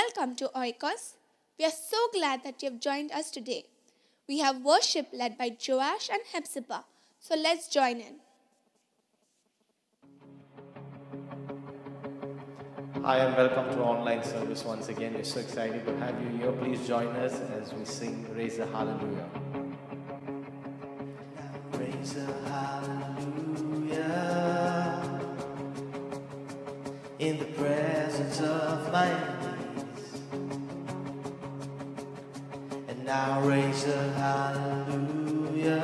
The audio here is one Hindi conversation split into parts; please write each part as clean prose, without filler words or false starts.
Welcome to Oikos. We are so glad that you have joined us today. We have worship led by Joash and Hepzibah, so let's join in. Hi and welcome to our online service once again. We're so excited to have you here. Please join us as we sing Raise a Hallelujah. Raise a hallelujah in the presence of my enemies. And now raise a hallelujah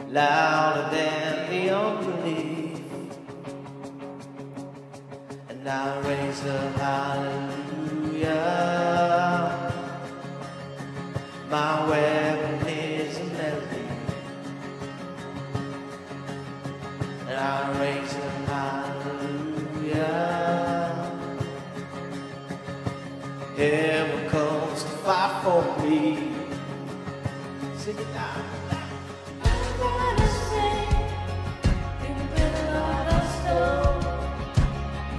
louder than the unbelief. And now raise a hallelujah. My weapon is a melody, and I raise a hallelujah. Heaven comes to fight for me. Sing it now. I'm gonna sing in the middle of the storm.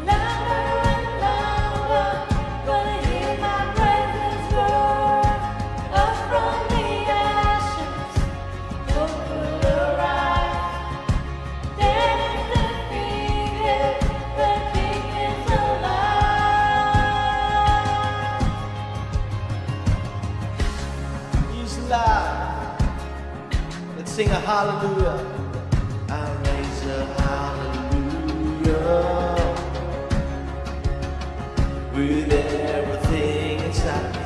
Louder and louder, gonna hear my praises roar. Up from the ashes, hope will arise. Death is defeated, the King is alive. He's alive. Let's sing a hallelujah. I raise a hallelujah with everything inside me.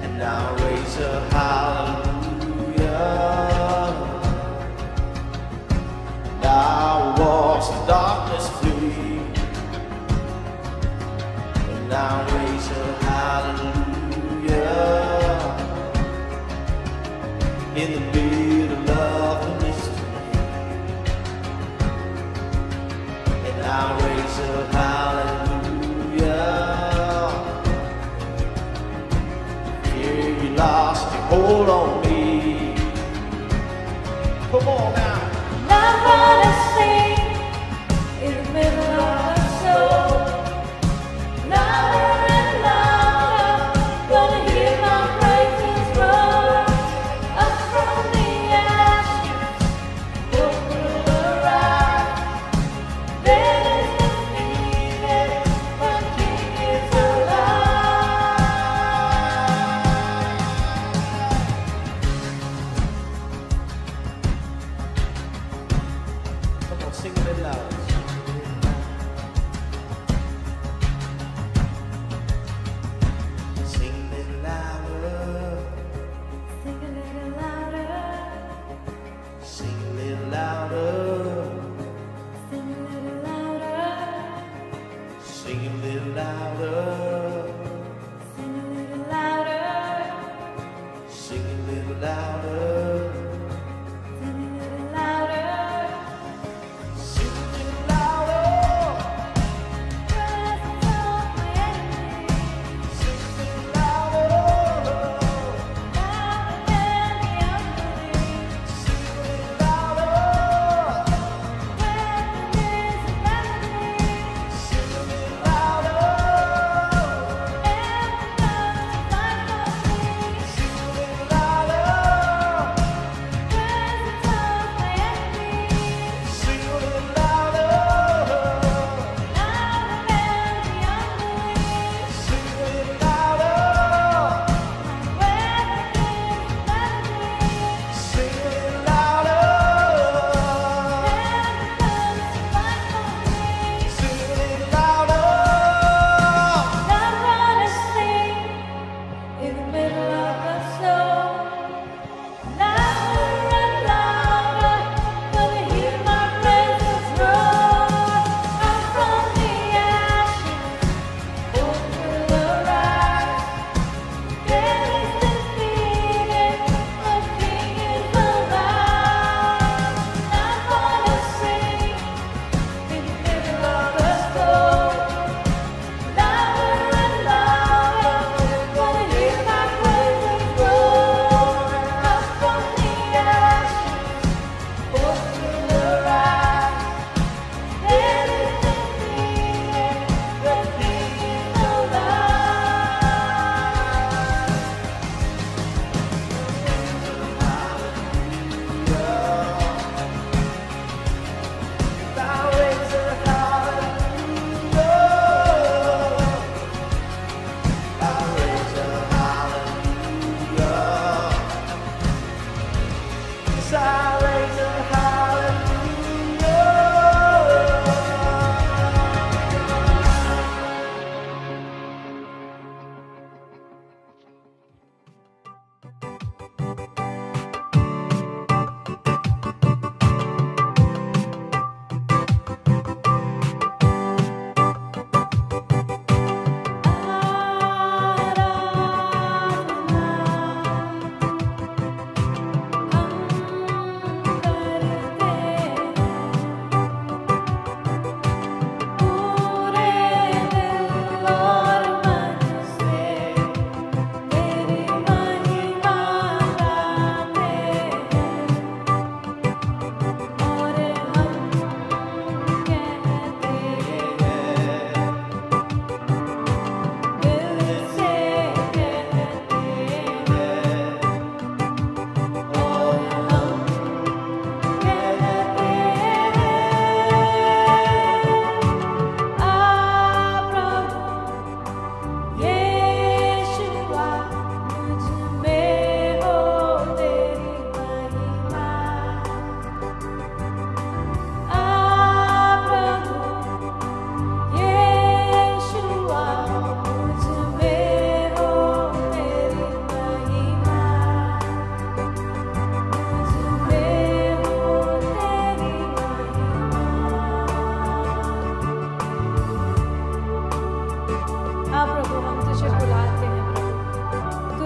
And I raise a hallelujah. And I watch the darkness flee. And I raise a hallelujah in the middle of the mystery. And I raise a hallelujah. Here you lost your hold on me. Come on now. I'm gonna sing in the middle of the storm. Louder and louder, gonna hear my praises roar. Up from the ashes, hope will arise. Death is defeated, the King is alive.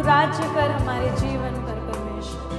राज्य कर हमारे जीवन पर परमेश्वर।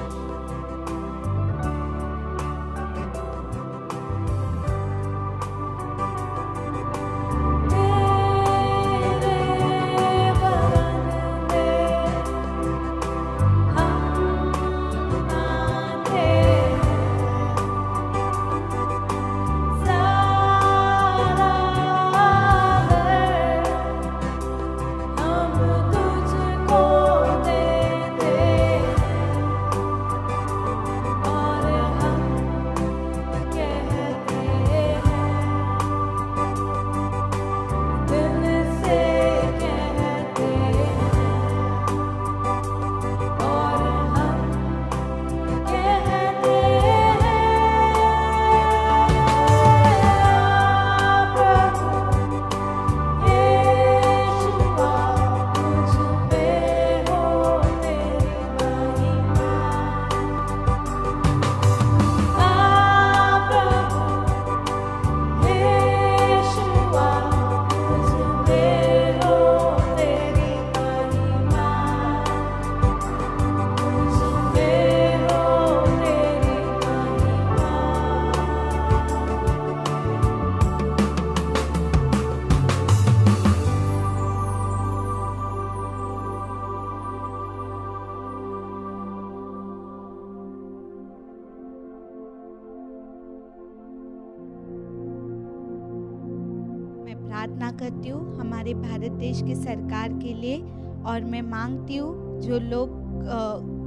प्रार्थना करती हूँ हमारे भारत देश की सरकार के लिए, और मैं मांगती हूँ जो लोग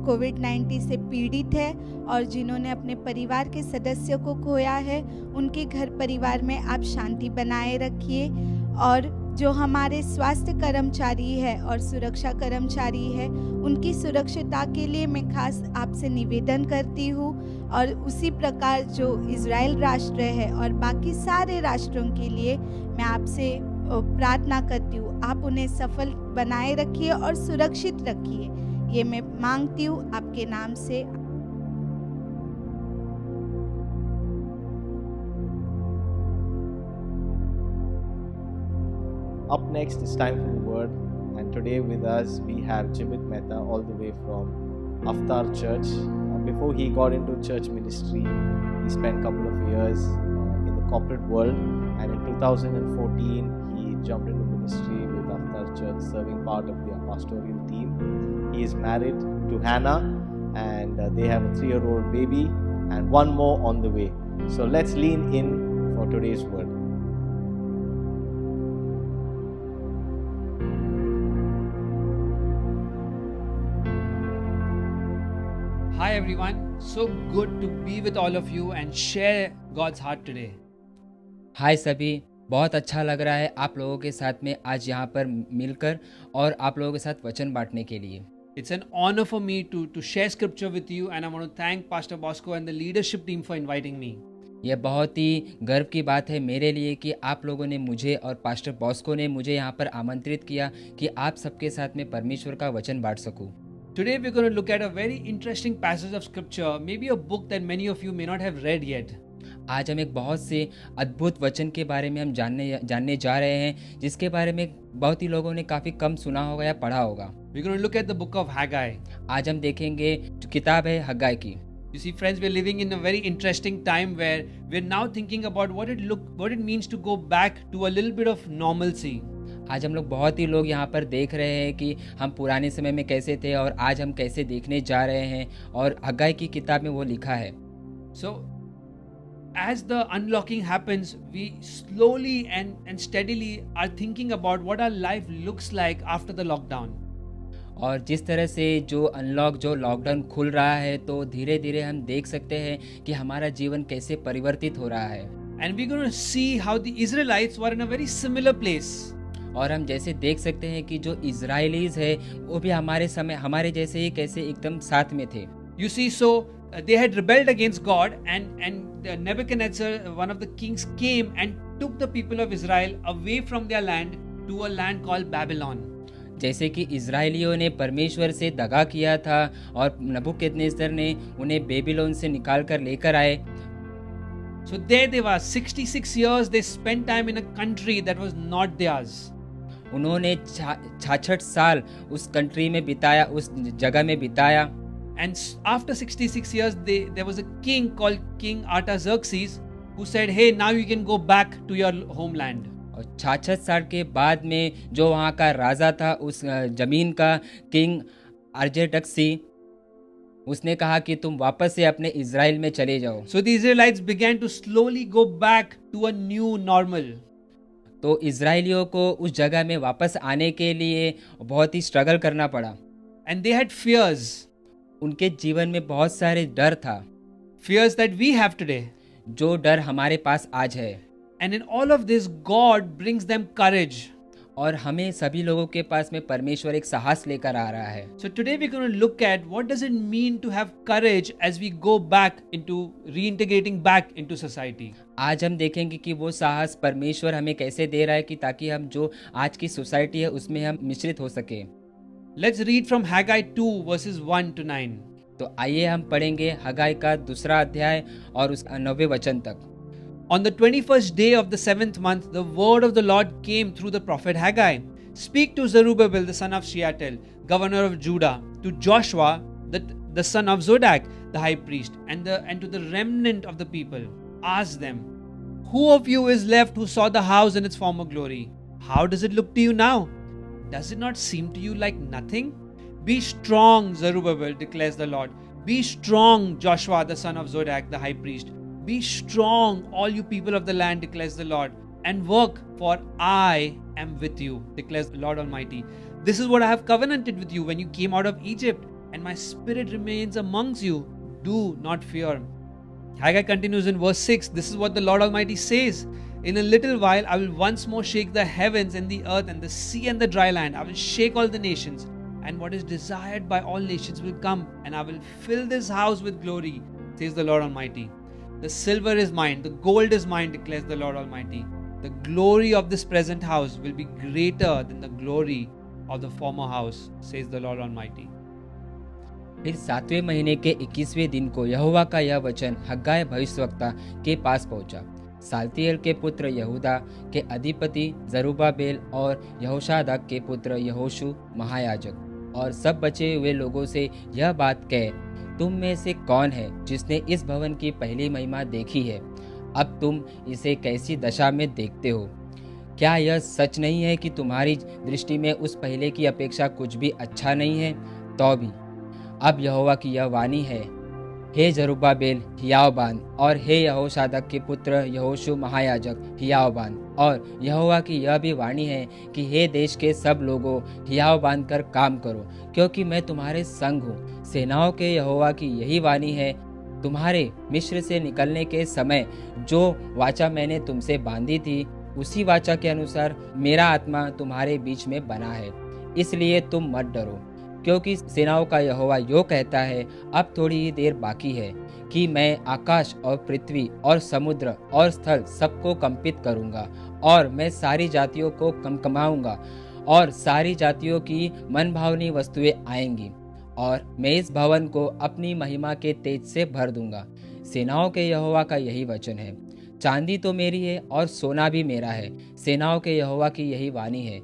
कोविड-19 से पीड़ित है और जिन्होंने अपने परिवार के सदस्यों को खोया है, उनके घर परिवार में आप शांति बनाए रखिए। और जो हमारे स्वास्थ्य कर्मचारी है और सुरक्षा कर्मचारी है, उनकी सुरक्षितता के लिए मैं खास आपसे निवेदन करती हूँ। और उसी प्रकार जो इज़राइल राष्ट्र है और बाकी सारे राष्ट्रों के लिए मैं आपसे प्रार्थना करती हूँ, आप उन्हें सफल बनाए रखिए और सुरक्षित रखिए। ये मैं मांगती हूँ आपके नाम से। Up next, it's time for the word, and today with us we have Jimit Mehta all the way from Avatar Church. Before he got into church ministry, he spent a couple of years in the corporate world, and in 2014 he jumped into ministry with Avatar Church, serving part of their pastoral team. He is married to Hannah, and they have a 3-year-old baby and one more on the way. So let's lean in for today's word. Hi everyone, so good to be with all of you and share God's heart today. हाय सभी, बहुत अच्छा लग रहा है आप लोगों के साथ में आज यहाँ पर मिलकर और आप लोगों के साथ वचन बांटने के लिए। It's an honor for me to share scripture with you, and I want to thank Pastor Bosco and the leadership team for inviting me. यह बहुत ही गर्व की बात है मेरे लिए कि आप लोगों ने मुझे और पास्टर बॉस्को ने मुझे यहाँ पर आमंत्रित किया कि आप सबके साथ में परमेश्वर का वचन बांट सकूं। Today we're going to look at a very interesting passage of scripture, maybe a book that many of you may not have read yet. आज हम एक बहुत से अद्भुत वचन के बारे में हम जानने जा रहे हैं, जिसके बारे में बहुत ही लोगों ने काफ़ी कम सुना होगा या पढ़ा होगा। We're going to look at the book of Haggai. आज हम देखेंगे जो किताब है हग्गाई की। You see, friends, we're living in a very interesting time where we're now thinking about what it means to go back to a little bit of normalcy. आज हम लोग बहुत ही लोग यहाँ पर देख रहे हैं कि हम पुराने समय में कैसे थे और आज हम कैसे देखने जा रहे हैं, और हग्गाई की किताब में वो लिखा है। So, as the unlocking happens, we slowly and steadily are thinking about what our life looks like after the lockdown. और जिस तरह से जो लॉकडाउन खुल रहा है, तो धीरे धीरे हम देख सकते हैं कि हमारा जीवन कैसे परिवर्तित हो रहा है। And we're going to see how the Israelites were in a very similar place. और हम जैसे देख सकते हैं कि जो इजराइलीज है वो भी हमारे जैसे ही कैसे एकदम साथ में थे। You see, so they had rebelled against God, and Nebuchadnezzar, one of the kings, came and took the people of Israel away from their land to a land called Babylon. जैसे कि इजराइलियों ने परमेश्वर से दगा किया था और नबूकदनेस्सर ने उन्हें बेबीलोन से निकाल कर लेकर आए। So there they were, 66 years they spent time in a country that was not theirs. उन्होंने 66 साल उस कंट्री में बिताया, उस जगह में बिताया। And after 66 years, there was a king called King Artaxerxes who said, hey, now you can go back to your homeland. और 66 साल के बाद में जो वहाँ का राजा था उस जमीन का, किंग आर्जेटक्सी, उसने कहा कि तुम वापस से अपने इज़राइल में चले जाओ। So the Israelites began to slowly go back to a new normal. तो इज़राइलियों को उस जगह में वापस आने के लिए बहुत ही स्ट्रगल करना पड़ा। And they had fears. उनके जीवन में बहुत सारे डर था। Fears that we have today. जो डर हमारे पास आज है। And in all of this, God brings them courage. और हमें सभी लोगों के पास में परमेश्वर एक साहस लेकर आ रहा है। So today we're going to look at what does it mean to have courage as we go back into reintegrating back into society. आज हम देखेंगे कि वो साहस परमेश्वर हमें कैसे दे रहा है कि ताकि हम जो आज की सोसाइटी है उसमें हम मिश्रित हो सके। Let's read from Haggai 2 verses 1 to 9. तो आइए हम पढ़ेंगे हगाई का 2 अध्याय और उसका 9वें वचन तक। On the 21st day of the 7th month, the word of the Lord came through the prophet Haggai. Speak to Zerubbabel, the son of Shealtiel, governor of Judah, to Joshua, the son of Zodak, the high priest, and to the remnant of the people. Ask them, who of you is left who saw the house in its former glory? How does it look to you now? Does it not seem to you like nothing? Be strong, Zerubbabel, declares the Lord. Be strong, Joshua, the son of Zodak, the high priest. Be strong, all you people of the land, declares the Lord, and work, for I am with you, declares the Lord Almighty. This is what I have covenanted with you when you came out of Egypt, and my spirit remains amongst you. Do not fear. Haggai continues in verse 6. This is what the Lord Almighty says. In a little while I will once more shake the heavens and the earth and the sea and the dry land. I will shake all the nations, and what is desired by all nations will come, and I will fill this house with glory, says the Lord Almighty. The silver is mine, the gold is mine, declares the Lord Almighty. The glory of this present house will be greater than the glory of the former house, says the Lord Almighty. फिर 7वें महीने के 21वें दिन को यहोवा का यह वचन हग्गाई भविष्यवक्ता के पास पहुंचा। साल्तिएल के पुत्र यहूदा के अधिपति जरुब्बाबेल और यहोशादाक के पुत्र यहोशू महायाजक और सब बचे हुए लोगों से यह बात कह, तुम में से कौन है जिसने इस भवन की पहली महिमा देखी है? अब तुम इसे कैसी दशा में देखते हो? क्या यह सच नहीं है कि तुम्हारी दृष्टि में उस पहले की अपेक्षा कुछ भी अच्छा नहीं है? तो भी अब यहोवा की यह वाणी है, हे जरुब्बाबेल हियाव बांध, और हे यहोशादाक के पुत्र यहोशू महायाजक हियाव बांध। और यहोवा की यह भी वाणी है कि हे देश के सब लोगों, हियाव बांध कर काम करो, क्योंकि मैं तुम्हारे संग हूँ। सेनाओं के यहोवा की यही वाणी है, तुम्हारे मिस्र से निकलने के समय जो वाचा मैंने तुमसे बांधी थी, उसी वाचा के अनुसार मेरा आत्मा तुम्हारे बीच में बना है। इसलिए तुम मत डरो, क्योंकि सेनाओं का यहोवा यो कहता है, अब थोड़ी ही देर बाकी है कि मैं आकाश और पृथ्वी और समुद्र और स्थल सबको कंपित करूंगा, और मैं सारी जातियों को कमकमाऊंगा, और सारी जातियों की मनभावनी वस्तुएं आएंगी, और मैं इस भवन को अपनी महिमा के तेज से भर दूंगा। सेनाओं के यहोवा का यही वचन है। चांदी तो मेरी है और सोना भी मेरा है, सेनाओं के यहोवा की यही वाणी है।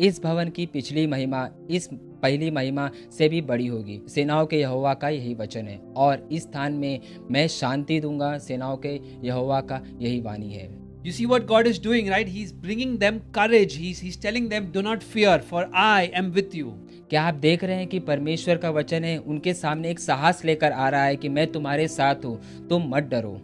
इस भवन की पिछली महिमा इस पहली महिमा से भी बड़ी होगी, सेनाओं के यहोवा का यही वचन है, और इस स्थान में मैं शांति दूंगा, सेनाओं के यहोवा का यही वाणी है। You see what God is doing, right? He's bringing them courage. He's telling them, do not fear, for I am with you. क्या आप देख रहे हैं कि परमेश्वर का वचन है उनके सामने एक साहस लेकर आ रहा है कि मैं तुम्हारे साथ हूँ, तुम मत डरो।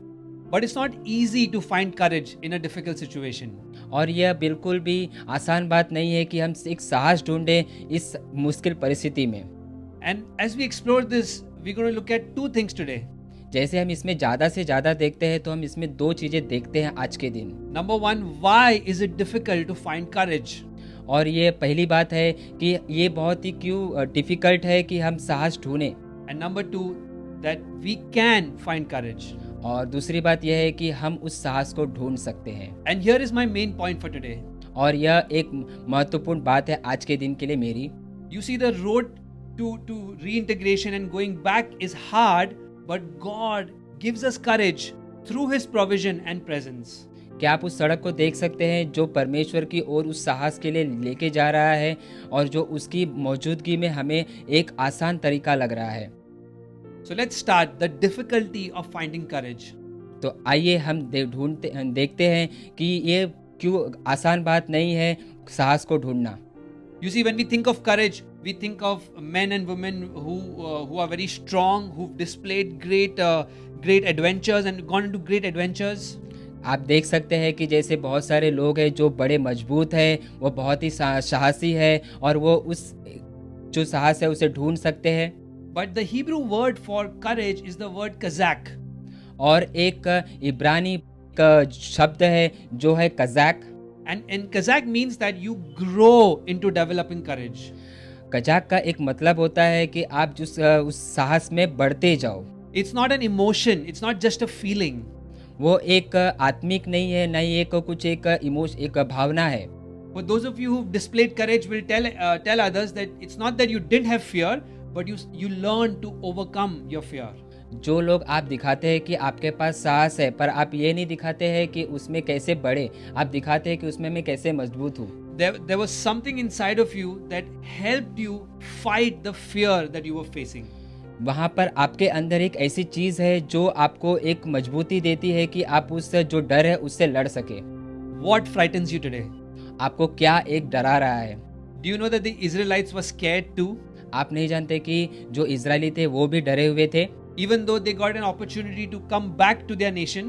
But it's not easy to find courage in a difficult situation. और यह बिल्कुल भी आसान बात नहीं है कि हम एक साहस ढूंढें इस मुश्किल परिस्थिति में। And as we explore this, we're going to look at two things today. जैसे हम इसमें ज़्यादा से ज़्यादा देखते हैं तो हम इसमें 2 चीज़ें देखते हैं आज के दिन। Number one, why is it difficult to find courage? और ये पहली बात है कि ये बहुत ही क्यों डिफिकल्ट है कि हम साहस ढूंढें। And number two, that we can find courage. और दूसरी बात यह है कि हम उस साहस को ढूंढ सकते हैं। And here is my main point for today. और यह एक महत्वपूर्ण बात है आज के दिन के लिए मेरी। You see, the road to reintegration and going back is hard, but God gives us courage through His provision and presence. क्या आप उस सड़क को देख सकते हैं जो परमेश्वर की ओर उस साहस के लिए लेके जा रहा है और जो उसकी मौजूदगी में हमें एक आसान तरीका लग रहा है। So let's start the difficulty of finding courage. तो आइए हम देखते हैं कि ये क्यों आसान बात नहीं है साहस को ढूंढना। You see, when we think of courage, we think of men and women who are very strong, who've displayed great adventures and gone into great adventures. आप देख सकते हैं कि जैसे बहुत सारे लोग हैं जो बड़े मजबूत हैं, वो बहुत ही साहसी है और वो उस जो साहस है उसे ढूंढ सकते हैं। But the Hebrew word for courage is the word kazak. और एक इब्रानी का शब्द है जो है Kazakh. And kazak means that you grow into developing courage. Kazakh का एक मतलब होता है कि आप उस साहस में बढ़ते जाओ। It's not an emotion, it's not just a feeling. वो एक आत्मिक नहीं है, नहीं एक भावना है। But those of you who've displayed courage will tell others that it's not that you didn't have fear, but you learn to overcome your fear. जो लोग आप दिखाते हैं कि आपके पास साहस है, पर आप ये नहीं दिखाते हैं कि उसमें कैसे बढ़े, आप दिखाते हैं कि उसमें मैं कैसे मजबूत हूँ। There was something inside of you that helped you fight the fear that you were facing. वहाँ पर आपके अंदर एक ऐसी चीज है जो आपको एक मजबूती देती है कि आप उस जो डर है उससे लड़ सके। What frightens you today? आपको क्या एक डरा रहा है? Do you know that the Israelites were scared too? आप नहीं जानते कि जो इजरायली थे वो भी डरे हुए थे? Even though they got an opportunity to come back to their nation,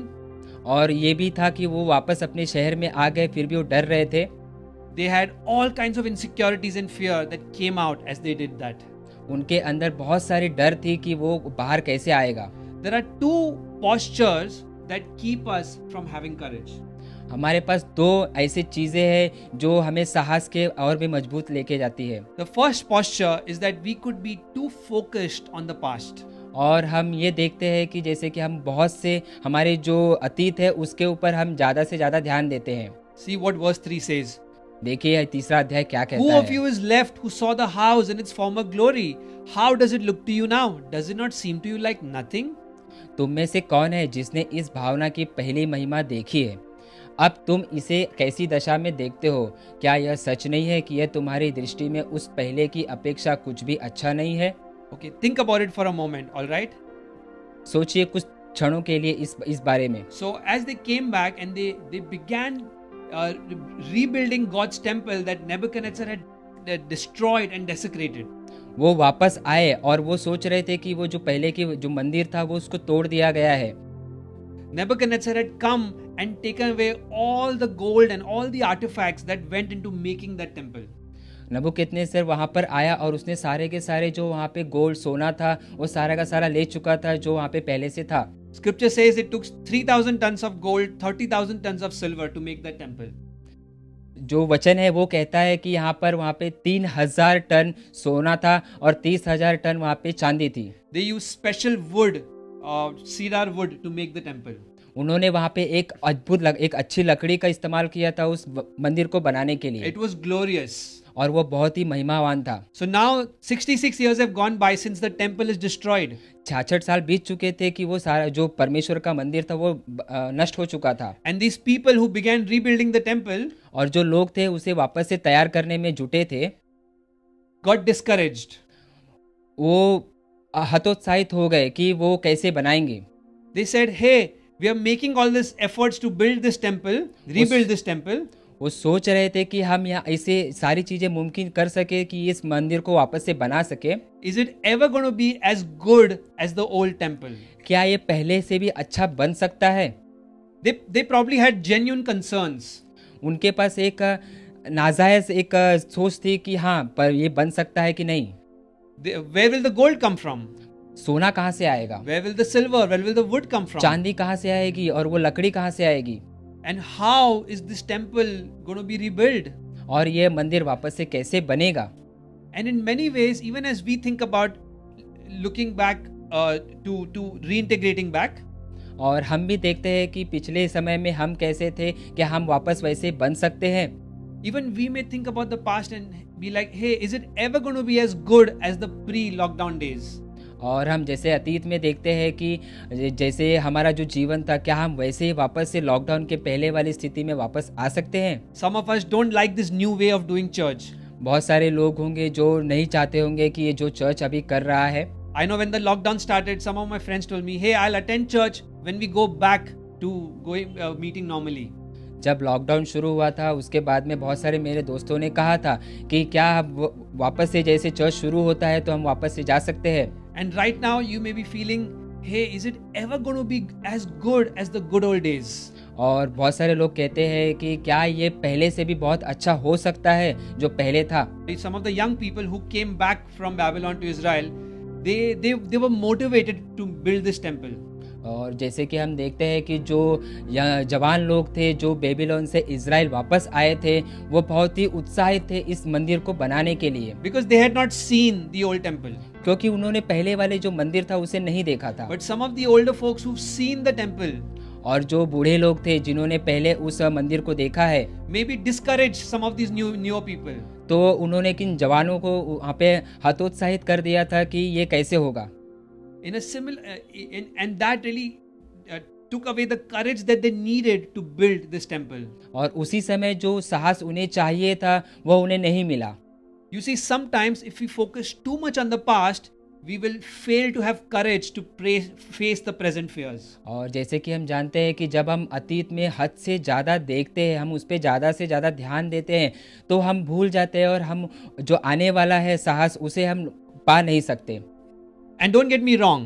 और ये भी था कि वो वापस अपने शहर में आ गए, फिर भी वो डर रहे थे। they had all kinds of insecurities and fear that came out as they did that. उनके अंदर बहुत सारी डर थी कि वो बाहर कैसे आएगा। There are two postures that keep us from having courage. हमारे पास दो ऐसी चीजें हैं जो हमें साहस के और भी मजबूत लेके जाती है। The first posture is that we could be too focused on the past. और हम ये देखते हैं कि जैसे कि हम बहुत से हमारे जो अतीत है उसके ऊपर हम ज़्यादा से ज़्यादा ध्यान देते हैं। See what verse 3 says. देखिए तीसरा अध्याय क्या Who कहता of you है। is left who saw the house in its former glory? How does it look to you now? Does it not seem to you like nothing? तुम में से कौन है जिसने इस भावना की पहली महिमा देखी है? अब तुम इसे कैसी दशा में देखते हो? क्या यह सच नहीं है कि यह तुम्हारी दृष्टि में उस पहले की अपेक्षा कुछ भी अच्छा नहीं है? Okay, think about it for a moment, all right? सोचिए कुछ क्षणों के लिए इस बारे में। So as they came back and they began rebuilding God's temple that Nebuchadnezzar had destroyed and desecrated. वो वापस आए और वो सोच रहे थे कि वो जो पहले की जो मंदिर था वो उसको तोड़ दिया गया है। Nebuchadnezzar had come and taken away all the gold and all the artifacts that went into making that temple. नबूकदनेस्सर वहाँ पर आया और उसने सारे के सारे जो वहाँ पे गोल्ड सोना था वो सारा का सारा ले चुका था जो वहाँ पे पहले से था। Scripture says it took 3,000 tons of gold, 30,000 tons of silver to make that temple. जो वचन है वो कहता है कि यहाँ पर वहाँ पे 3,000 टन सोना था और 30,000 टन वहाँ पे चांदी थी। They used special wood, cedar wood to make the temple. उन्होंने वहाँ पे एक अच्छी लकड़ी का इस्तेमाल किया था उस मंदिर को बनाने के लिए। It was glorious. और वो बहुत ही महिमावान था। So now 66 years have gone by since the temple is destroyed. 66 साल बीत चुके थे कि वो सारा जो परमेश्वर का मंदिर था वो नष्ट हो चुका था। And these people who began rebuilding the temple, और जो लोग थे उसे वापस से तैयार करने में जुटे थे, got discouraged. वो हतोत्साहित हो गए कि वो कैसे बनाएंगे। They said, "Hey, we are making all these efforts to build this temple, rebuild this temple." वो सोच रहे थे कि हम यहाँ ऐसे सारी चीजें मुमकिन कर सके कि इस मंदिर को वापस से बना सके। Is it ever going to be as good as the old temple? क्या ये पहले से भी अच्छा बन सकता है? They probably had genuine concerns. उनके पास एक नाजायज एक सोच थी कि हाँ पर ये बन सकता है कि नहीं। Where will the gold come from? सोना कहाँ से आएगा? Where will the silver? Where will the wood come from? चांदी कहाँ से आएगी और वो लकड़ी कहाँ से आएगी? And how is this temple going to be rebuilt? और ये मंदिर वापस से कैसे बनेगा? And in many ways, even as we think about looking back to reintegrating back, और हम भी देखते हैं कि पिछले समय में हम कैसे थे कि हम वापस वैसे बन सकते हैं। even we may think about the past and be like, hey, is it ever going to be as good as the pre-lockdown days? और हम जैसे अतीत में देखते हैं कि जैसे हमारा जो जीवन था, क्या हम वैसे ही वापस से लॉकडाउन के पहले वाली स्थिति में वापस आ सकते हैं? Some of us don't like this new way of doing church. बहुत सारे लोग होंगे जो नहीं चाहते होंगे कि ये जो चर्च अभी कर रहा है। I know when the lockdown started, some of my friends told me, hey, I'll attend church when we go back to going meeting normally. जब लॉकडाउन शुरू हुआ था उसके बाद में बहुत सारे मेरे दोस्तों ने कहा था कि क्या वापस से जैसे चर्च शुरू होता है तो हम वापस से जा सकते हैं। And right now you may be feeling, hey, is it ever going to be as good as the good old days? और बहुत सारे लोग कहते हैं कि क्या ये पहले से भी बहुत अच्छा हो सकता है जो पहले था। Some of the young people who came back from Babylon to Israel, they were motivated to build this temple. और जैसे कि हम देखते हैं कि जो जवान लोग थे जो बेबीलोन से इज़राइल वापस आए थे, वो बहुत ही उत्साहित थे इस मंदिर को बनाने के लिए। Because they had not seen the old temple. क्योंकि उन्होंने पहले वाले जो मंदिर था उसे नहीं देखा था। But some of the older folks who've seen the temple, और जो बूढ़े लोग थे जिन्होंने पहले उस मंदिर को देखा है, maybe discourage some of these newer people. तो उन्होंने किन जवानों को वहाँ पे हतोत्साहित कर दिया था कि ये कैसे होगा। In a similar, and that really took away the courage that they needed to build this temple. और उसी समय जो साहस उन्हें चाहिए था वो उन्हें नहीं मिला। You see, sometimes if we focus too much on the past, we will fail to have courage to face the present fears. और जैसे कि हम जानते हैं कि जब हम अतीत में हद से ज़्यादा देखते हैं, हम उस पर ज़्यादा से ज़्यादा ध्यान देते हैं, तो हम भूल जाते हैं और हम जो आने वाला है साहस उसे हम पा नहीं सकते। And don't get me wrong.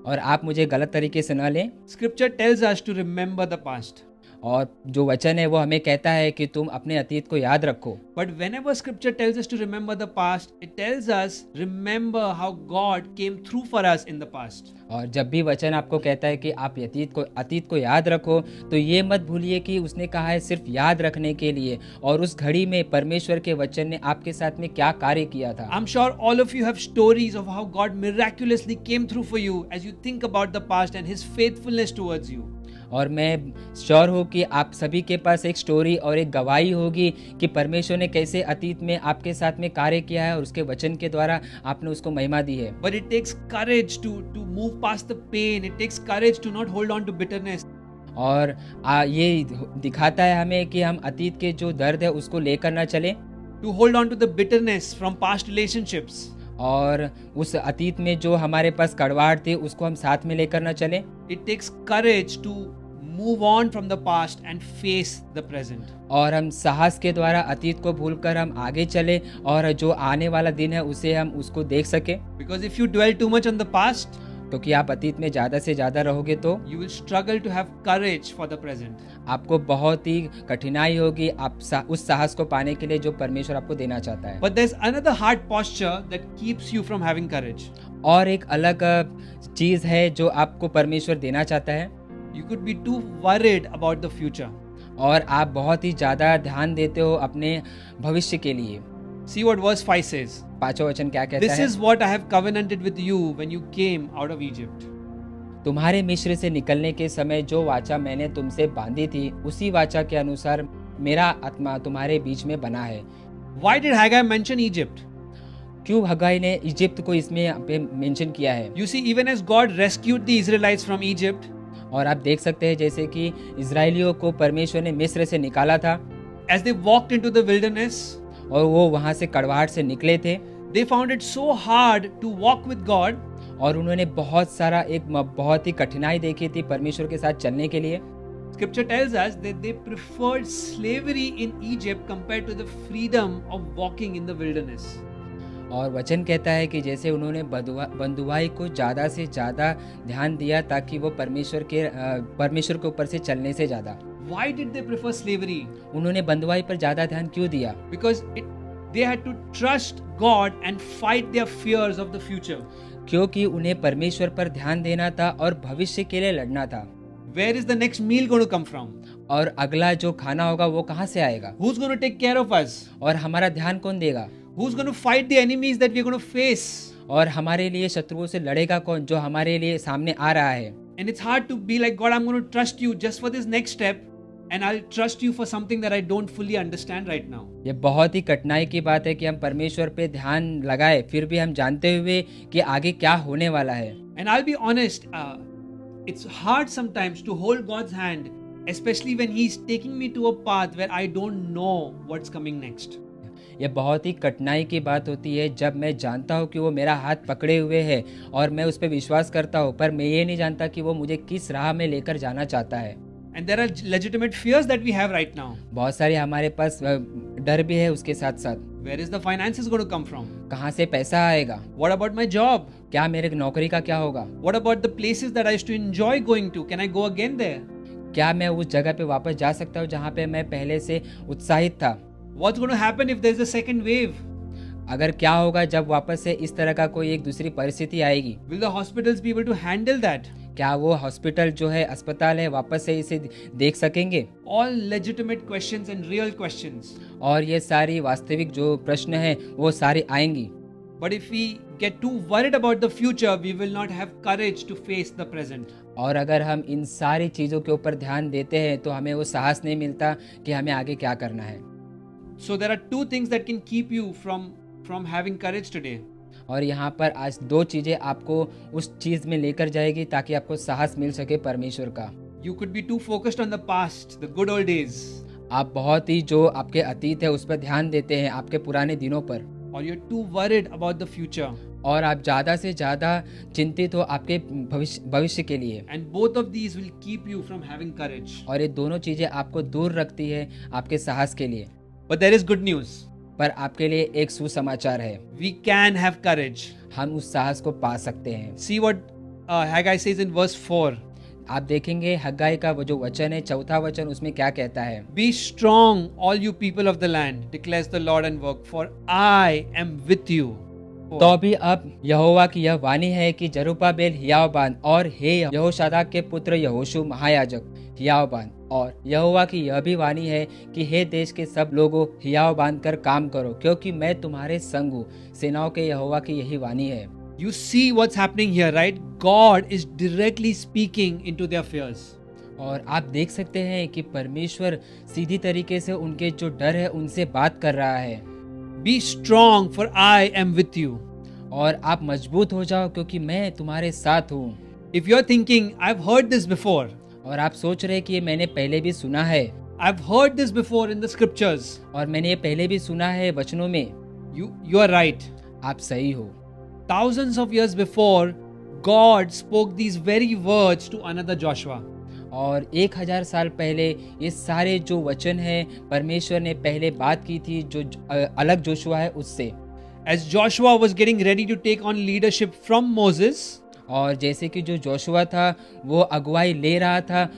और आप मुझे गलत तरीके से न लें। Scripture tells us to remember the past. और जो वचन है वो हमें कहता है कि तुम अपने अतीत को याद रखो। But whenever Scripture tells us to remember the past, it tells us remember how God came through for us in the past. और जब भी वचन आपको कहता है कि आप अतीत को याद रखो, तो ये मत भूलिए कि उसने कहा है सिर्फ याद रखने के लिए, और उस घड़ी में परमेश्वर के वचन ने आपके साथ में क्या कार्य किया था। I'm sure all of you have stories of how God miraculously came through for you as you think about the past and His faithfulness towards you. और मैं श्योर हूँ कि आप सभी के पास एक स्टोरी और एक गवाही होगी कि परमेश्वर ने कैसे अतीत में आपके साथ में कार्य किया है और उसके वचन के द्वारा आपने उसको महिमा दी है। But it takes courage to move past the pain. It takes courage to not hold on to bitterness. और ये दिखाता है हमें कि हम अतीत के जो दर्द है उसको लेकर ना चलें। To hold on to the bitterness from past relationships. और उस अतीत में जो हमारे पास कड़वाहट थी उसको हम साथ में लेकर ना चलें। It takes courage to move on from the past and face the present. और हम साहस के द्वारा अतीत को भूलकर हम आगे चले और जो आने वाला दिन है उसे हम उसको देख सके। Because if you dwell too much on the past, क्योंकि आप अतीत में ज्यादा से ज्यादा रहोगे तो you will struggle to have courage for the present. आपको बहुत ही कठिनाई होगी आप उस साहस को पाने के लिए जो परमेश्वर आपको देना चाहता है। But there's another heart posture that keeps you from having courage. और एक अलग चीज है जो आपको परमेश्वर देना चाहता है। You could be too worried about the future. और आप बहुत ही ज्यादा ध्यान देते हो अपने भविष्य के लिए। See what verse 5 says. पांचवा वचन क्या कहता This है? is what I have covenanted with you when you came out of Egypt. तुम्हारे मिस्र से निकलने के समय जो वाचा मैंने तुमसे बांधी थी उसी वाचा के अनुसार मेरा आत्मा तुम्हारे बीच में बना है। Why did Haggai mention Egypt? क्यों हगाई ने इजिप्ट को इसमें पे मेंशन किया है? You see, even as God rescued the Israelites from Egypt, और आप देख सकते हैं जैसे कि इजराइलियों को परमेश्वर ने मिस्र से निकाला था, as they walked into the wilderness, और वो वहां से कड़वाहट से निकले थे, they found it so hard to walk with God. और उन्होंने बहुत ही कठिनाई देखी थी परमेश्वर के साथ चलने के लिए। Scripture tells us that they preferred slavery in Egypt compared to the freedom of walking in the wilderness. और वचन कहता है कि जैसे उन्होंने बंधुआई को ज़्यादा से ज़्यादा ध्यान दिया ताकि वो परमेश्वर के ऊपर से चलने से ज़्यादा। Why did they prefer slavery? उन्होंने बंधुआई पर ज़्यादा ध्यान क्यों दिया? Because they had to trust God and fight their fears of the future. क्योंकि उन्हें परमेश्वर पर ध्यान देना था और भविष्य के लिए लड़ना था। Where is the next meal going to come from? और अगला जो खाना होगा वो कहाँ से आएगा? Who's going to take care of us? और हमारा ध्यान कौन देगा? Who's going to fight the enemies that we're going to face? और हमारे लिए शत्रुओं से लड़ेगा कौन जो हमारे लिए सामने आ रहा है? And it's hard to be like, God, I'm going to trust you just for this next step. and I'll trust you for something that I don't fully understand right now. ये बहुत ही कठिनाई की बात है कि हम परमेश्वर पे ध्यान लगाए फिर भी हम जानते हुए कि आगे क्या होने वाला है. And I'll be honest, it's hard sometimes to hold God's hand, especially when He's taking me to a path where I don't know what's coming next. ये बहुत ही कठिनाई की बात होती है जब मैं जानता हूँ कि वो मेरा हाथ पकड़े हुए है और मैं उस पर विश्वास करता हूँ, पर मैं ये नहीं जानता कि वो मुझे किस राह में लेकर जाना चाहता है. And there are legitimate fears that we have right now. बहुत सारे हमारे पास डर भी है उसके साथ साथ. Where is the finances going to come from? कहाँ से पैसा आएगा? What about my job? क्या मेरे नौकरी का क्या होगा? What about the places that I used to enjoy going to? Can I go again there? क्या मैं उस जगह पे वापस जा सकता हूँ जहाँ पे मैं पहले से उत्साहित था? What's going to happen if there's a second wave? अगर क्या होगा जब वापस से इस तरह का कोई एक दूसरी परिस्थिति आएगी? Will the hospitals be able to handle that? क्या वो हॉस्पिटल जो है अस्पताल है वापस से इसे देख सकेंगे? All legitimate questions and real questions. और ये सारी वास्तविक जो प्रश्न है वो सारी आएंगी. But if we get too worried about the future, we will not have courage to face the present. और अगर हम इन सारी चीज़ों के ऊपर ध्यान देते हैं तो हमें वो साहस नहीं मिलता कि हमें आगे क्या करना है. So there are two things that can keep you from having courage today. और यहाँ पर आज दो चीज़ें आपको उस चीज़ में लेकर जाएगी ताकि आपको साहस मिल सके परमेश्वर का. You could be too focused on the past, the good old days. आप बहुत ही जो आपके अतीत है उस पर ध्यान देते हैं, आपके पुराने दिनों पर. Or you're too worried about the future. और आप ज़्यादा से ज़्यादा चिंतित हो आपके भविष्य के लिए. And both of these will keep you from having courage. और ये दोनों चीज़ें आपको दूर रखती है आपके साहस के लिए. But there is good news. पर आपके लिए एक सुसमाचार है. We can have courage. हम उस साहस को पा सकते हैं. See what Haggai says in verse 4. आप देखेंगे हग्गाई का वो जो वचन है, चौथा वचन, उसमें क्या कहता है? Be strong, all you people of the land, declares the Lord, and work, for I am with you. तो भी अब यहोवा की यह वाणी है कि जरुब्बाबेल हियाव बांध, और हे यहोशादाक के पुत्र यहोशू महायाजक हियाव बांध. और यहोवा की यह भी वाणी है कि हे देश के सब लोगों हियाव बांध कर काम करो, क्योंकि मैं तुम्हारे संग हूँ. सेनाओं के यहोवा की यही वाणी है. You see what's happening here, right? God is directly speaking into their fears. और आप देख सकते हैं कि परमेश्वर सीधी तरीके से उनके जो डर है उनसे बात कर रहा है. Be strong, for I am with you. और आप मजबूत हो जाओ क्योंकि मैं तुम्हारे साथ हूँ. If you're thinking, I've heard this before. और आप सोच रहे कि ये मैंने पहले भी सुना है. I've heard this before in the scriptures. और मैंने ये पहले भी सुना है वचनों में. You are right. आप सही हो. Thousands of years before, God spoke these very words to another Joshua. और 1000 साल पहले ये सारे जो वचन है परमेश्वर ने पहले बात की थी जो अलग जोशुआ है उससे. As Joshua was getting ready to take on leadership from Moses, और जैसे कि जो जोशुआ था वो अगुवाई ले रहा था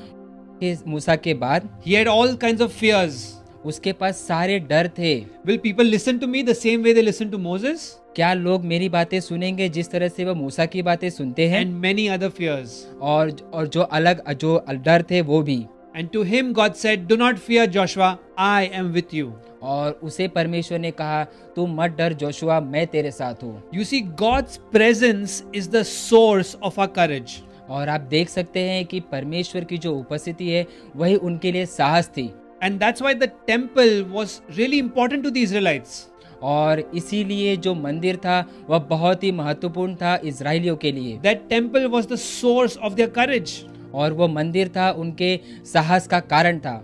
मूसा के बाद, he had all kinds of fears. उसके पास सारे डर थे. Will people listen to me the same way they listened to Moses? क्या लोग मेरी बातें सुनेंगे जिस तरह से वो मूसा की बातें सुनते हैं? And many other fears. और जो अलग जो डर थे वो भी. And to him God said, "Do not fear, Joshua. I am with you." और उसे परमेश्वर ने कहा, तू मत डर जोशुआ, मैं तेरे साथ हूँ. You see, God's presence is the source of our courage. और आप देख सकते हैं कि परमेश्वर की जो उपस्थिति है वही उनके लिए साहस थी. And that's why the temple was really important to the Israelites. और इसीलिए जो मंदिर था वह बहुत ही महत्वपूर्ण था इजराइलियों के लिए. That temple was the source of their courage. और वो मंदिर था उनके साहस का कारण था.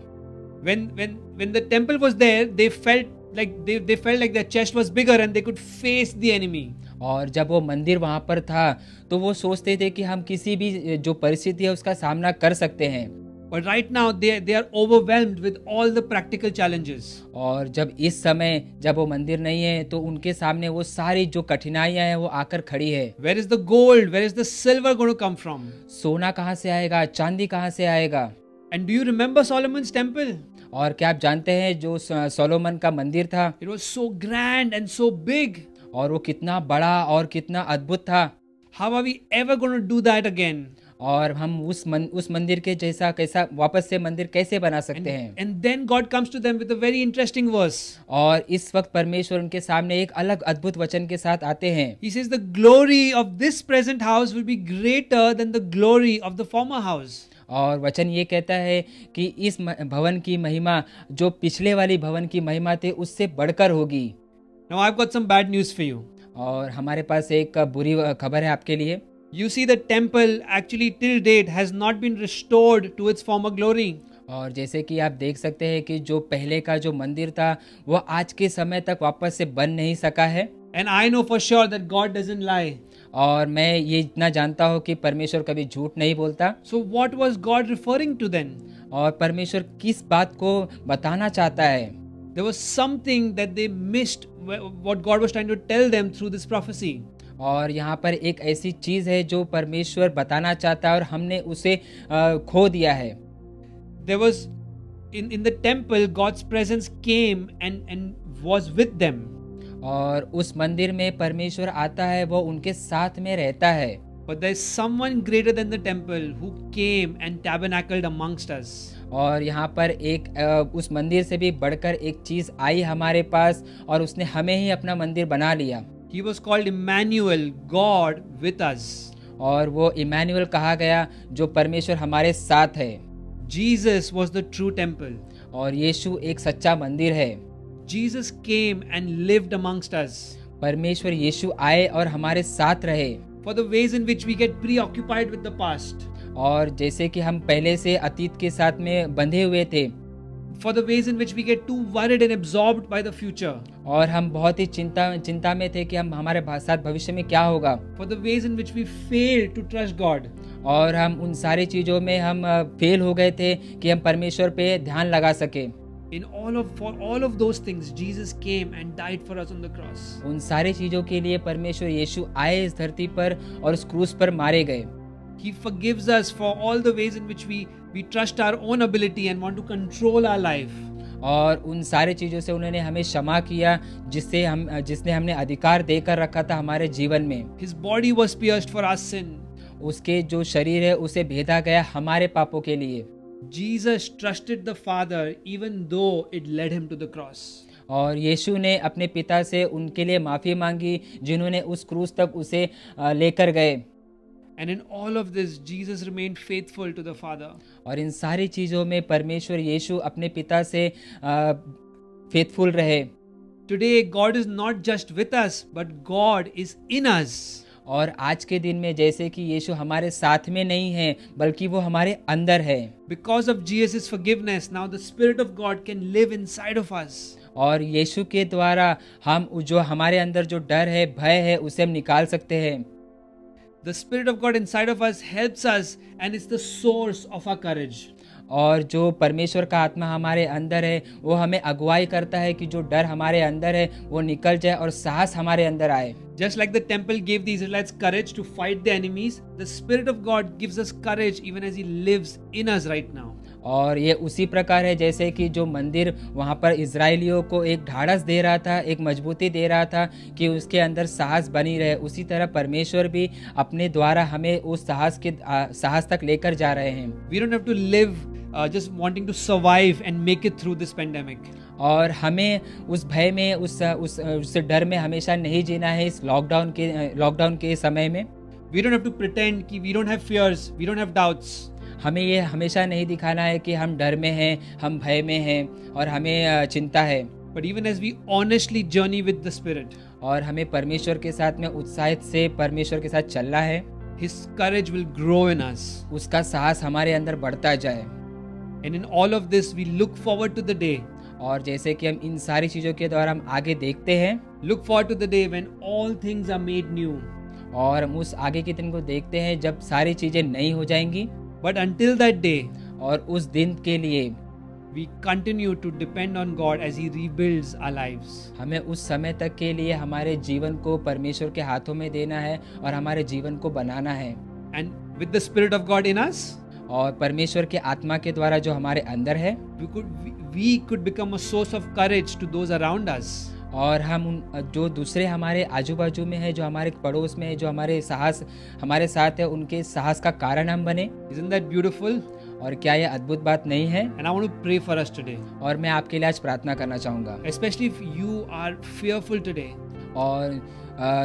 When the temple was there, they felt like their chest was bigger and they could face the enemy. और जब वो मंदिर वहाँ पर था तो वो सोचते थे कि हम किसी भी जो परिस्थिति है उसका सामना कर सकते हैं. But right now they are overwhelmed with all the practical challenges. और जब इस समय जब वो मंदिर नहीं है तो उनके सामने वो सारी जो कठिनाइयां हैं वो आकर खड़ी है. Where is the gold? Where is the silver going to come from? सोना कहाँ से आएगा, चांदी कहाँ से आएगा? And do you remember Solomon's temple? और क्या आप जानते हैं जो सोलोमन का मंदिर था? It was so grand and so big. और वो कितना बड़ा और कितना अद्भुत था. How are we ever going to do that again? और हम उस मंदिर के जैसा कैसा वापस से मंदिर कैसे बना सकते हैं? And then God comes to them with a very interesting verse. और इस वक्त परमेश्वर उनके सामने एक अलग अद्भुत वचन के साथ आते हैं. He says the glory of this present house will be greater than the glory of the former house. और वचन ये कहता है कि इस भवन की महिमा जो पिछले वाली भवन की महिमा थी उससे बढ़कर होगी। Now I've got some bad news for you. और हमारे पास एक बुरी खबर है आपके लिए। You see, the temple actually till date has not been restored to its former glory. और जैसे कि आप देख सकते हैं कि जो पहले का जो मंदिर था वो आज के समय तक वापस से बन नहीं सका है। And I know for sure that God doesn't lie. और मैं ये इतना जानता हूँ कि परमेश्वर कभी झूठ नहीं बोलता। So what was God referring to then? और परमेश्वर किस बात को बताना चाहता है? There was something that they missed, what God was trying to tell them through this prophecy. और यहाँ पर एक ऐसी चीज़ है जो परमेश्वर बताना चाहता है और हमने उसे खो दिया है। There was in the temple, God's presence came and was with them. और उस मंदिर में परमेश्वर आता है, वो उनके साथ में रहता है। But there is someone greater than the temple who came and tabernacled amongst us. और यहाँ पर एक उस मंदिर से भी बढ़कर एक चीज़ आई हमारे पास और उसने हमें ही अपना मंदिर बना लिया। He was called Emmanuel, God with us. और वो इमैनुअल कहा गया, जो परमेश्वर हमारे साथ है। Jesus was the true temple. और यीशु एक सच्चा मंदिर है। Jesus came and lived amongst us. परमेश्वर यीशु आए और हमारे साथ रहे। For the ways in which we get preoccupied with the past. और जैसे कि हम पहले से अतीत के साथ में बंधे हुए थे। For the ways in which we get too worried and absorbed by the future. और हम बहुत ही चिंता में थे कि हम हमारे साथ भविष्य में क्या होगा। For the ways in which we failed to trust God. और हम उन सारी चीज़ों में हम फेल हो गए थे कि हम परमेश्वर पे ध्यान लगा सके। For all of those things, Jesus came and died for us on the cross. उन सारी चीज़ों के लिए परमेश्वर यीशु आए इस धरती पर और उस क्रूस पर मारे गए। He forgives us for all the ways in which we trust our own ability and want to control our life. और उन सारे चीज़ों से उन्होंने हमें क्षमा किया जिसने हमने अधिकार देकर रखा था हमारे जीवन में। His body was pierced for our sin. उसके जो शरीर है उसे भेदा गया हमारे पापों के लिए। Jesus trusted the Father even though it led him to the cross. और यीशु ने अपने पिता से उनके लिए माफ़ी मांगी जिन्होंने उस क्रूस तक उसे लेकर गए। And in all of this, Jesus remained faithful to the Father. और इन सारी चीज़ों में परमेश्वर यीशु अपने पिता से फेथफुल रहे। Today, God is not just with us, but God is in us. और आज के दिन में जैसे कि यीशु हमारे साथ में नहीं है बल्कि वो हमारे अंदर है। Because of Jesus' forgiveness, now the Spirit of God can live inside of us. और यीशु के द्वारा हम जो हमारे अंदर जो डर है, भय है, उसे हम निकाल सकते हैं। The Spirit of God inside of us helps us and is the source of our courage. और जो परमेश्वर का आत्मा हमारे अंदर है वो हमें अगुवाई करता है कि जो डर हमारे अंदर है वो निकल जाए और साहस हमारे अंदर आए। Just like the temple gave the Israelites courage to fight the enemies, the Spirit of God gives us courage even as He lives in us right now. और ये उसी प्रकार है जैसे कि जो मंदिर वहाँ पर इजराइलियों को एक ढाढ़स दे रहा था, एक मजबूती दे रहा था कि उसके अंदर साहस बनी रहे, उसी तरह परमेश्वर भी अपने द्वारा हमें उस साहस तक लेकर जा रहे हैं। We don't have to live just wanting to survive and make it through this pandemic. और हमें उस भय में उस डर में हमेशा नहीं जीना है इस लॉकडाउन के समय में। We don't have to pretend कि we don't have fears, we don't have doubts. हमें ये हमेशा नहीं दिखाना है कि हम डर में हैं, हम भय में हैं और हमें चिंता है। But even as we honestly journey with the Spirit, और हमें परमेश्वर के साथ में उत्साहित से परमेश्वर के साथ चलना है। His courage will grow in us. उसका साहस हमारे अंदर बढ़ता जाए। And in all of this, we look forward to the day. और जैसे कि हम इन सारी चीज़ों के द्वारा हम आगे देखते हैं, Look forward to the day when all things are made new. और हम उस आगे के दिन को देखते हैं जब सारी चीज़ें नई हो जाएंगी। But until that day, और उस दिन के लिए we continue to depend on God as He rebuilds our lives. हमें उस समय तक के लिए हमारे जीवन को परमेश्वर के हाथों में देना है और हमारे जीवन को बनाना है। And with the Spirit of God in us, और परमेश्वर के आत्मा के द्वारा जो हमारे अंदर है, we could become a source of courage to those around us. और हम जो दूसरे हमारे आजू बाजू में है, जो हमारे पड़ोस में है, जो हमारे हमारे साथ है, उनके साहस का कारण हम बने। Isn't that beautiful? और क्या ये अद्भुत बात नहीं है? And I want to pray for us today. और मैं आपके लिए आज प्रार्थना करना चाहूँगा। Especially if you are fearful today. और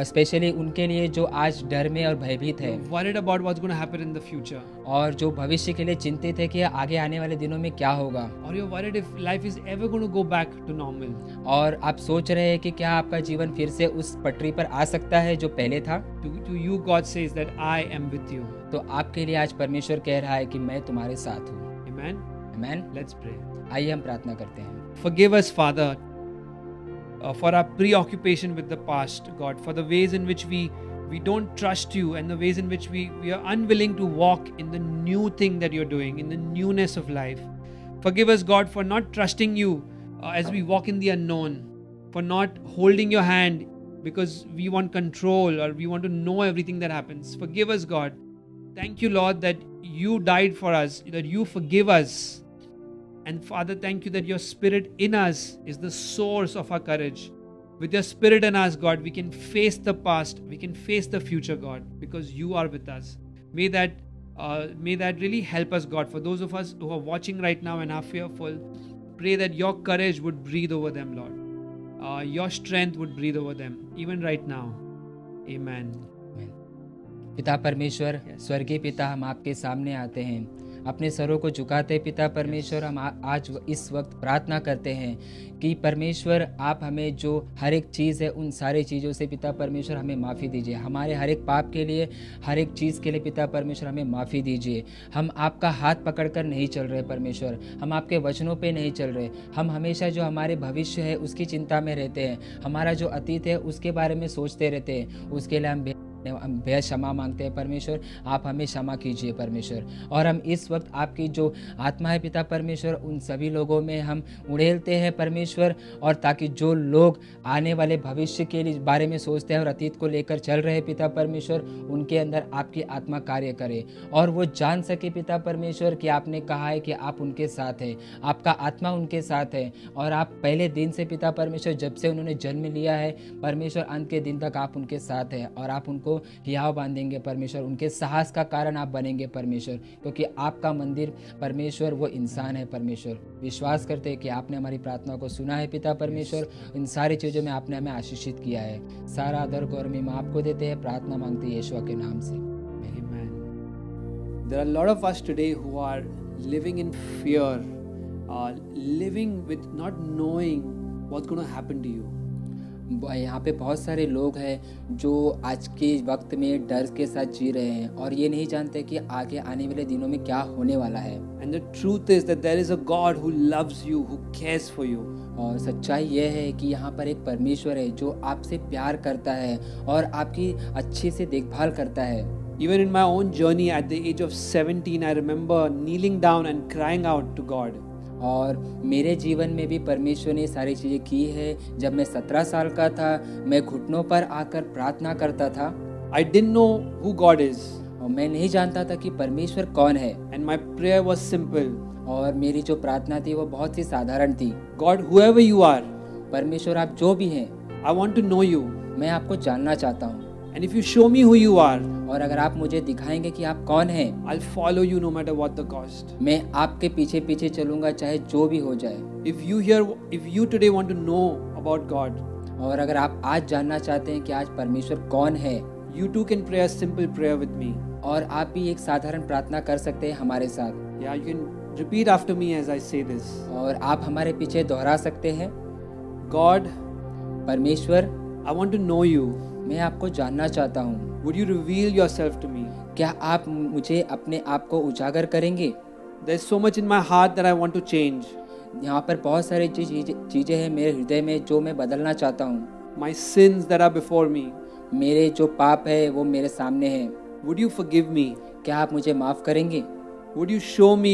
स्पेशली उनके लिए जो आज डर में और भयभीत है You're worried about what's going to happen in the future. और जो भविष्य के लिए चिंतित है कि आगे आने वाले दिनों में क्या होगा, Or you're worried if life is ever going to go back to normal. और आप सोच रहे हैं कि क्या आपका जीवन फिर से उस पटरी पर आ सकता है जो पहले था। To you, God says that I am with you. तो आपके लिए आज परमेश्वर कह रहा है कि मैं तुम्हारे साथ हूँ। Amen. आमीन। Let's pray. आइए हम प्रार्थना करते हैं। Forgive us, Father, for our preoccupation with the past, God, for the ways in which we don't trust you and the ways in which we are unwilling to walk in the new thing that you're doing, in the newness of life. Forgive us, God, for not trusting you as we walk in the unknown, for not holding your hand because we want control or we want to know everything that happens. Forgive us, God. Thank you, Lord, that you died for us, that you forgive us. And Father, thank you that your Spirit in us is the source of our courage. With your Spirit in us, God, we can face the past, we can face the future, God, because you are with us. May that really help us, God. For those of us who are watching right now and are fearful, pray that your courage would breathe over them, Lord. Your strength would breathe over them, even right now. Amen. पिता परमेश्वर, स्वर्गीय पिता, हम आपके सामने आते हैं, अपने सरों को झुकाते पिता परमेश्वर। हम आज इस वक्त प्रार्थना करते हैं कि परमेश्वर आप हमें जो हर एक चीज़ है उन सारी चीज़ों से पिता परमेश्वर हमें माफ़ी दीजिए। हमारे हर एक पाप के लिए, हर एक चीज़ के लिए पिता परमेश्वर हमें माफ़ी दीजिए। हम आपका हाथ पकड़कर नहीं चल रहे परमेश्वर, हम आपके वचनों पे नहीं चल रहे। हम हमेशा जो हमारे भविष्य है उसकी चिंता में रहते हैं, हमारा जो अतीत है उसके बारे में सोचते रहते हैं। उसके लिए हम बेहद क्षमा मांगते हैं परमेश्वर। आप हमें क्षमा कीजिए परमेश्वर। और हम इस वक्त आपकी जो आत्मा है पिता परमेश्वर, उन सभी लोगों में हम उड़ेलते हैं परमेश्वर, और ताकि जो लोग आने वाले भविष्य के बारे में सोचते हैं और अतीत को लेकर चल रहे हैं पिता परमेश्वर, उनके अंदर आपकी आत्मा कार्य करे और वो जान सके पिता परमेश्वर कि आपने कहा है कि आप उनके साथ हैं, आपका आत्मा उनके साथ है। और आप पहले दिन से पिता परमेश्वर, जब से उन्होंने जन्म लिया है परमेश्वर, अंत के दिन तक आप उनके साथ हैं और आप उनको हियाव बांधेंगे परमेश्वर। उनके साहस का कारण आप बनेंगे परमेश्वर, क्योंकि आपका मंदिर परमेश्वर वो इंसान है परमेश्वर। विश्वास करते हैं कि आपने हमारी प्रार्थना को सुना है पिता परमेश्वर। इन सारी चीज़ों में आपने हमें आशीषित किया है। सारा आदर गौर में आपको देते हैं, प्रार्थना मांगते हैं यीशु के नाम से, Amen. There are a lot of us today who are living in fear, living with not knowing what's going to happen to you. यहाँ पे बहुत सारे लोग हैं जो आज के वक्त में डर के साथ जी रहे हैं और ये नहीं जानते कि आगे आने वाले दिनों में क्या होने वाला है। And the truth is that there is a God who loves you, who cares for you. और सच्चाई यह है कि यहाँ पर एक परमेश्वर है जो आपसे प्यार करता है और आपकी अच्छे से देखभाल करता है। Even in my own journey at the age of 17, I remember kneeling down and crying out to God. और मेरे जीवन में भी परमेश्वर ने सारी चीज़ें की है। जब मैं 17 साल का था, मैं घुटनों पर आकर प्रार्थना करता था। I didn't know who God is. और मैं नहीं जानता था कि परमेश्वर कौन है। And my prayer was simple. और मेरी जो प्रार्थना थी वो बहुत ही साधारण थी। God, whoever you are, परमेश्वर आप जो भी हैं, I want to know you. मैं आपको जानना चाहता हूँ। And if you show me who you are, और अगर आप मुझे दिखाएंगे कि आप कौन हैं, I'll follow you no matter what the cost. मैं आपके पीछे पीछे चलूँगा चाहे जो भी हो जाए। If you today want to know about God, और अगर आप आज जानना चाहते हैं कि आज परमेश्वर कौन है, you too can pray a simple prayer with me. और आप भी एक साधारण प्रार्थना कर सकते हैं हमारे साथ। Yeah, you can repeat after me as I say this. और आप हमारे पीछे दोहरा सकते हैं। God, परमेश्वर, I want to know you. मैं आपको जानना चाहता हूँ। Would you reveal yourself to me? क्या आप मुझे अपने आप को उजागर करेंगे? There's so much in my heart that I want to change. यहाँ पर बहुत सारी चीज़ें हैं मेरे हृदय में जो मैं बदलना चाहता हूँ। My sins that are before me. मेरे जो पाप है वो मेरे सामने हैं। Would you forgive me? क्या आप मुझे माफ़ करेंगे? Would you show me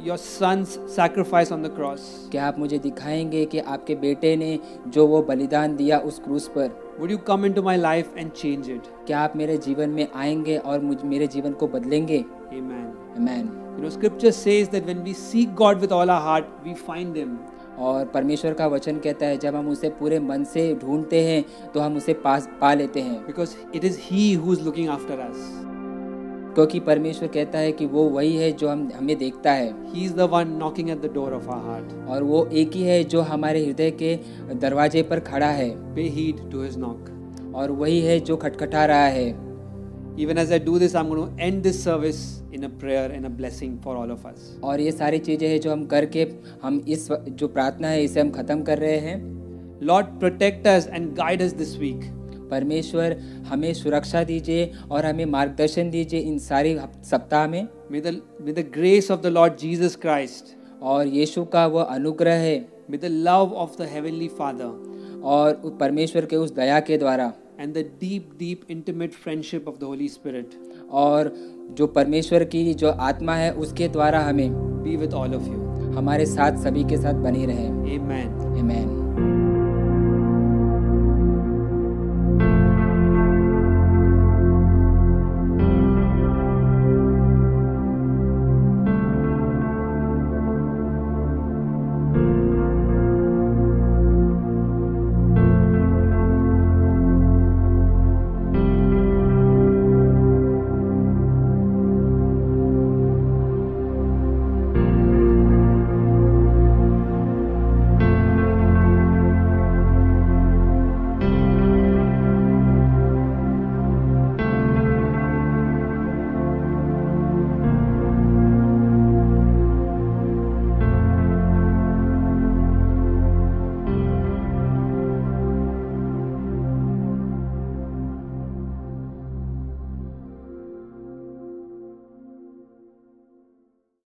your son's sacrifice on the cross? क्या आप मुझे दिखाएंगे कि आपके बेटे ने जो वो बलिदान दिया उस क्रूस पर? Would you come into my life and change it? क्या आप मेरे जीवन में आएंगे और मेरे जीवन को बदलेंगे? Amen. Amen. You know, Scripture says that when we seek God with all our heart, we find Him. और परमेश्वर का वचन कहता है जब हम उसे पूरे मन से ढूंढते हैं तो हम उसे पा लेते हैं। Because it is He who is looking after us. क्योंकि परमेश्वर कहता है कि वो वही है जो हमें देखता है। He is the one knocking at the door of our heart. और वो एक ही है जो हमारे हृदय के दरवाजे पर खड़ा है। Pay heed to His knock. और वही है जो खटखटा रहा है। Even as I do this, I'm going to end this service in a prayer and a blessing for all of us. और ये सारी चीज़ें हैं जो हम करके हम इस जो प्रार्थना है इसे हम ख़त्म कर रहे हैं। Lord, protect us and guide us this week. परमेश्वर हमें सुरक्षा दीजिए और हमें मार्गदर्शन दीजिए इन सारी सप्ताह में। May the grace of the Lord Jesus Christ, और यीशु का वो अनुग्रह है, may the love of the Heavenly Father, और परमेश्वर के उस दया के द्वारा, and the deep intimate friendship of the Holy Spirit और जो परमेश्वर की जो आत्मा है उसके द्वारा हमें be with all of you. हमारे साथ सभी के साथ बनी रहे। Amen.